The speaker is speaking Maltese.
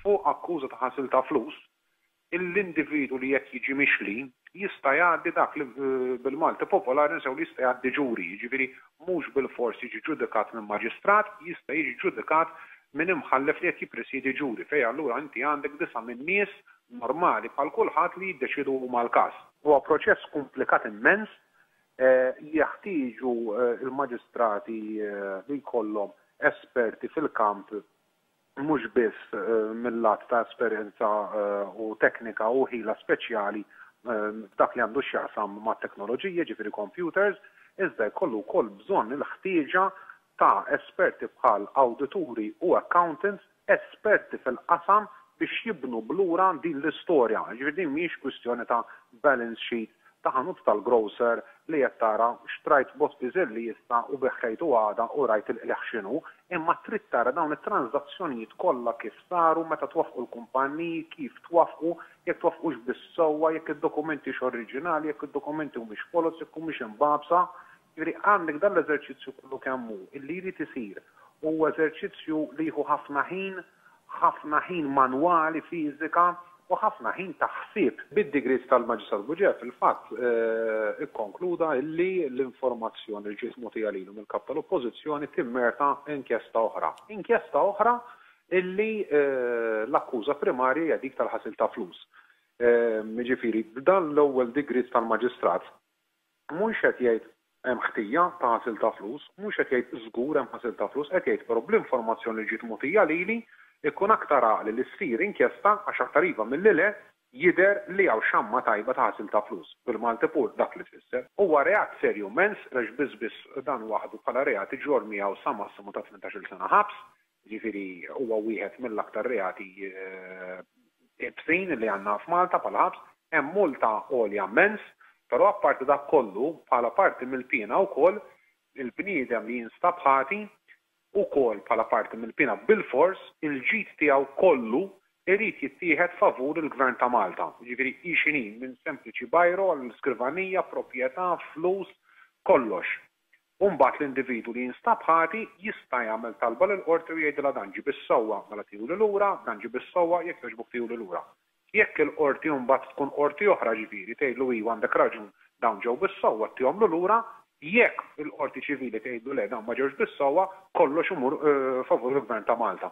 fuq akkuża ta' ħasil ta' flus, l-individu li jekk jiġi mixli jista' jgħaddi dak li bil-Malti popolari nsew li jista' jgħaddi ġuri, jiġifieri mhux bil-fors jiġi ġudikat minn maġistrat, jista' jiġi ġudikat minn imħallef li qed jippresjedi ġuri fejn allura inti għandek disa' minn nies normali bħal kulħadd li jiddeċidu huma l-każ. Huwa proċess komplikat immens, jeħtieġu il-maġistrati li jkollhom esperti fil-kamp mhux biss mill-lat ta' esperjenza u teknika u ħila speċjali f'dak li għandu x'jaqsam mat-teknoloġija, ġifieri computers, iżda jkollu wkoll bżonn il-ħtieġa ta' esperti bħal awdituri u accountants, esperti fil-qasam biex jibnu blura din l-istorja. Ġifieri din mhix kwistjoni ta' balance sheet ta' ħanut tal-grocer li qed tara xtrajt bot biżelli jista' u beħħejtu għada u rajt il-qleħ x'inhu, imma trid tara dawn it-transazzjonijiet kollha kif saru, meta twaffqu l-kumpanniji, kif twaffqu, jekk twaffqux bis-sewwa, jekk id-dokumenti x'oriġinali, jekk id-dokumenti mhumiex folos, jekk mhumiex imbabsa. Jiġri għandek dan l-eżerċizzju kollu kemm hu illi jrid isir. Huwa eżerċizzju li jieħu ħafna ħin manwali, fiżika, u ħafna ħin taħsib bid-degrees tal-Maġistrat Buġef fil-fatt ikkonkluda illi l-informazzjoni li ġiet mogħtija lilu mill-kap tal-Oppożizzjoni timmerta inkjesta oħra. Inkjesta oħra illi l-akkuża primarja hija dik tal-ħasil ta' flus. Jiġifieri b'dan l-ewwel degrees tal-Maġistrat mhux qed jgħid hemm ħtija ta' ħasil ta' flus, mhux qed jgħid żgur hemm ħasil ta' flus, qed jgħid però bl-informazzjoni li ġiet mogħtija lili ikun aktar għaqli li ssir inkjesta għax aktar iva mill-lile jidher li hawn xamma tajba ta' ħasil ta' flus. Bil-Malti pur dak li tfisser. Huwa reat serju mens għax biss dan waħdu bħala reati ġor miegħu sa massimu ta' 18-il sena ħabs, jiġifieri huwa wieħed mill-aktar reati ibsin li għandna f'Malta bħala ħabs, hemm multa għolja mens, però apparti dak kollu bħala parti mill-pina wkoll il-bniedem li jinstab ħati ukoll bħala parti mill-pina bil-fors il-ġid tiegħu kollu irid jittieħed favur il-Gvern ta' Malta. Jiġifieri ixinin minn sempliċi bajro għall-iskrivanija, proprjetà, flus, kollox. U mbagħad l-individu li jinstab ħati jista' jagħmel talba lill-qorti u jgħidilha dan ġib is-sewwa mela tieħu lil lura, dan ġib is-sewwa jekk jogħġbok tieħu lil lura. Jekk il-qorti mbagħad tkun qorti oħra ġifieri tgħidlu iva għandek raġun dawn ġew bis-sewwa tihom lil lura, jekk il-qorti ċivili tgħidu le dawn ma ġewx bis-sewwa kollox imur favur il-Gvern ta' Malta.